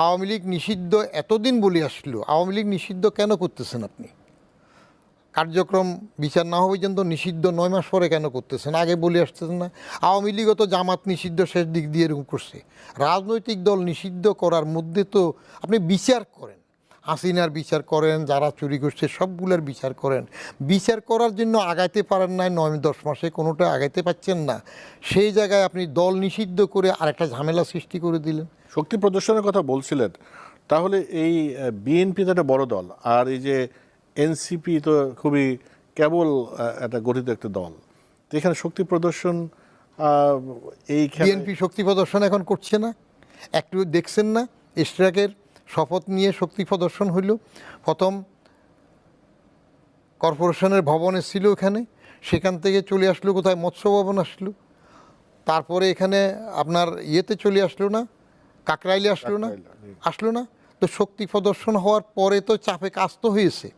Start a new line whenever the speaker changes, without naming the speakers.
আওয়ামী লীগ নিষিদ্ধ এতদিন বলে আসলো, আওয়ামী লীগ নিষিদ্ধ কেন করতেছেন আপনি? কার্যক্রম বিচার না হওয়া পর্যন্ত নিষিদ্ধ 9 মাস পরে কেন করতেছেন? আগে বলে আসতেছেন না? আওয়ামী লীগও তো জামাত নিষিদ্ধ শেষ দিক দিয়ে এরকম করছে। রাজনৈতিক দল নিষিদ্ধ করার মধ্যে তো আপনি বিচার করেন, হাসিনার বিচার করেন, যারা চুরি করছে সবগুলোর বিচার করেন। বিচার করার জন্য আগাইতে পারেন না 9-10 মাসে, কোনোটা আগাইতে পারছেন না। সেই জায়গায় আপনি দল নিষিদ্ধ করে আরেকটা ঝামেলা সৃষ্টি করে দিলেন।
শক্তি প্রদর্শনের কথা বলছিলেন, তাহলে এই বিএনপি তো একটা বড় দল, আর এই যে এনসিপি তো খুবই কেবল একটা গঠিত একটা দল, তো এখানে শক্তি প্রদর্শন এই
বিএনপি শক্তি প্রদর্শন এখন করছে না, একটু দেখছেন না? ইশরাকের শপথ নিয়ে শক্তি প্রদর্শন হইল। প্রথম কর্পোরেশনের ভবনে ছিল এখানে, সেখান থেকে চলে আসলো কোথায়, মৎস্য ভবন আসলো। তারপরে এখানে আপনার ইয়েতে চলে আসলো না, কাকরাইলে আসলো না, আসলো না। তো শক্তি প্রদর্শন হওয়ার পরে তো চাপে কাজ তো হয়েছে।